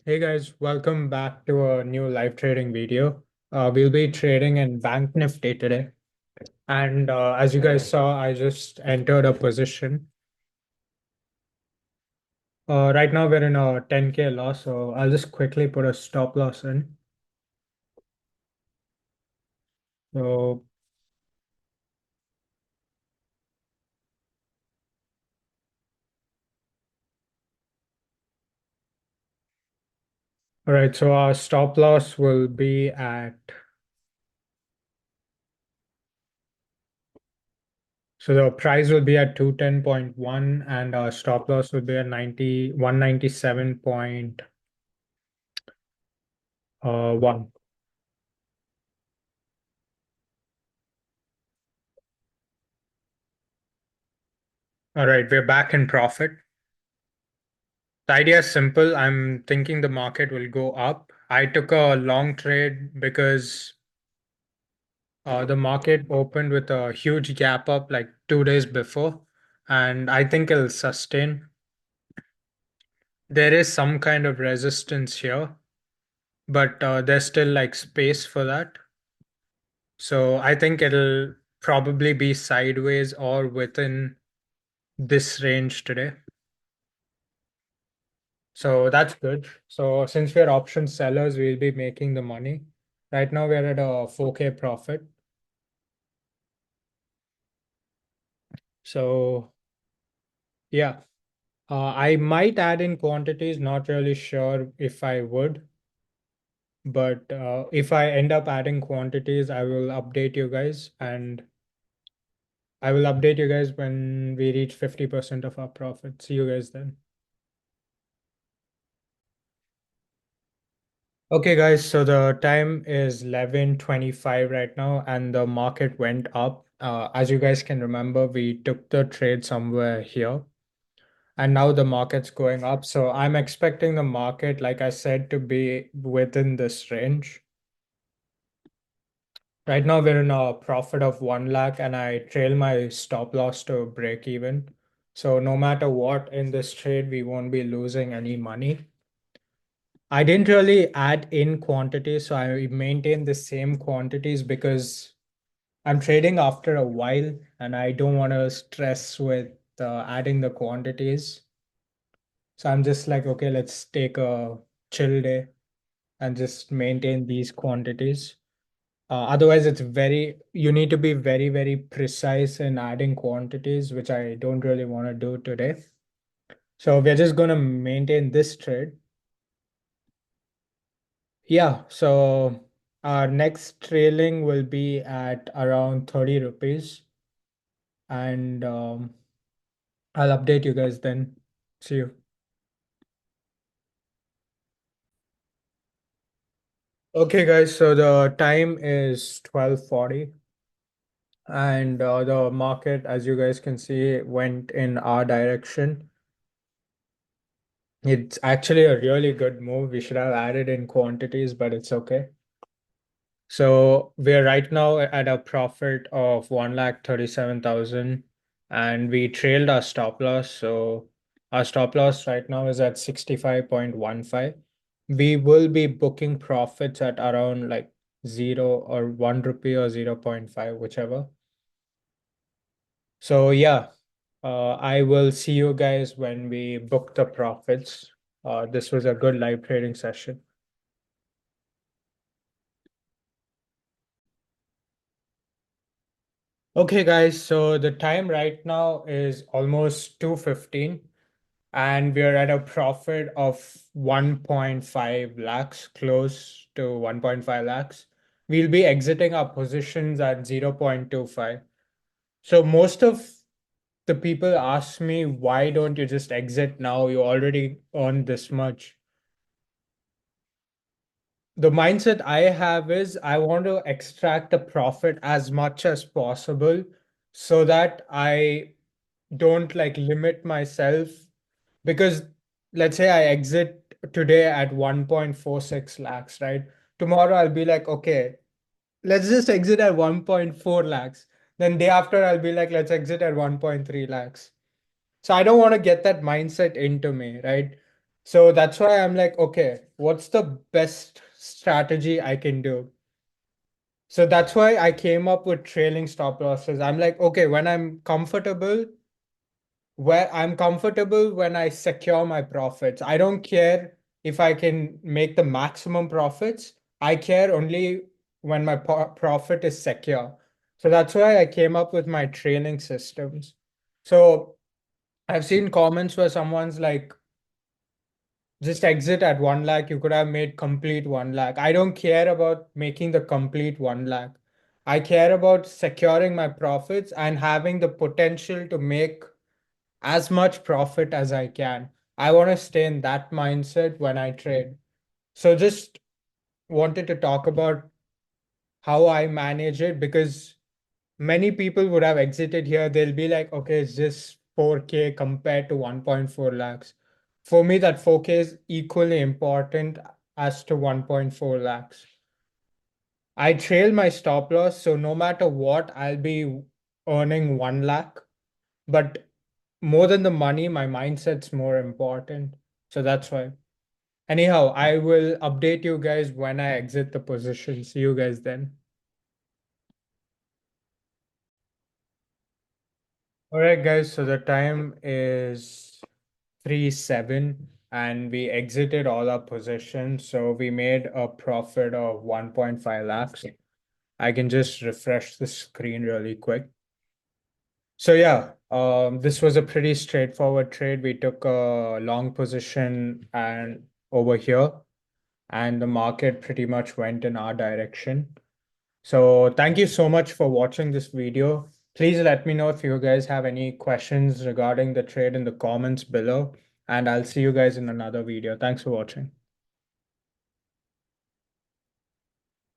Hey guys, welcome back to a new live trading video. We'll be trading in Bank Nifty today. And as you guys saw, I just entered a position. Right now we're in a 10K loss, so I'll just quickly put a stop loss in. So, all right, so our stop loss will be at, so the price will be at 210.1 and our stop loss will be at 197.1. All right, we're back in profit. The idea is simple. I'm thinking the market will go up. I took a long trade because the market opened with a huge gap up like 2 days before, and I think it'll sustain. There is some kind of resistance here, but there's still like space for that. So I think it'll probably be sideways or within this range today. So that's good. So since we're option sellers, we'll be making the money. Right now we're at a 4K profit. So yeah, I might add in quantities, not really sure if I would, but if I end up adding quantities, I will update you guys and I will update you guys when we reach 50% of our profit. See you guys then. Okay, guys, so the time is 11:25 right now, and the market went up. As you guys can remember, we took the trade somewhere here, and now the market's going up. So I'm expecting the market, like I said, to be within this range. Right now, we're in a profit of 1 lakh, and I trail my stop loss to break even. So no matter what in this trade, we won't be losing any money. I didn't really add in quantities, so I maintain the same quantities because I'm trading after a while and I don't want to stress with adding the quantities. So I'm just like, okay, let's take a chill day and just maintain these quantities. Otherwise, you need to be very, very precise in adding quantities, which I don't really want to do today. So we're just going to maintain this trade. Yeah, so our next trailing will be at around 30 rupees and I'll update you guys then. See you. Okay, guys, so the time is 12:40 and the market, as you guys can see, went in our direction. It's actually a really good move. We should have added in quantities, but it's okay. So we're right now at a profit of 1,37,000 and we trailed our stop loss. So our stop loss right now is at 65.15. We will be booking profits at around like 0 or 1 rupee or 0.5, whichever. So yeah, I will see you guys when we book the profits. This was a good live trading session. Okay, guys, so the time right now is almost 2:15 and we're at a profit of 1.5 lakhs, close to 1.5 lakhs. We'll be exiting our positions at 0.25. So most of the people ask me, why don't you just exit now? You already earned this much. The mindset I have is I want to extract the profit as much as possible so that I don't like limit myself because let's say I exit today at 1.46 lakhs, right? Tomorrow I'll be like, okay, let's just exit at 1.4 lakhs. Then day after I'll be like, let's exit at 1.3 lakhs. So I don't want to get that mindset into me, right? So that's why I'm like, okay, what's the best strategy I can do? So that's why I came up with trailing stop losses. I'm like, okay, I'm comfortable when I secure my profits. I don't care if I can make the maximum profits. I care only when my profit is secure. So that's why I came up with my trailing systems. So I've seen comments where someone's like, just exit at 1 lakh. You could have made complete 1 lakh. I don't care about making the complete 1 lakh. I care about securing my profits and having the potential to make as much profit as I can. I want to stay in that mindset when I trade. So just wanted to talk about how I manage it because many people would have exited here. They'll be like, okay, it's just 4K compared to 1.4 lakhs. For me, that 4K is equally important as to 1.4 lakhs. I trail my stop loss, so no matter what, I'll be earning 1 lakh. But more than the money, my mindset's more important. So that's why. Anyhow, I will update you guys when I exit the position. See you guys then. All right, guys. So the time is 3-7 and we exited all our positions. So we made a profit of 1.5 lakhs. I can just refresh the screen really quick. So yeah, this was a pretty straightforward trade. We took a long position and over here, and the market pretty much went in our direction. So thank you so much for watching this video. Please let me know if you guys have any questions regarding the trade in the comments below, and I'll see you guys in another video. Thanks for watching.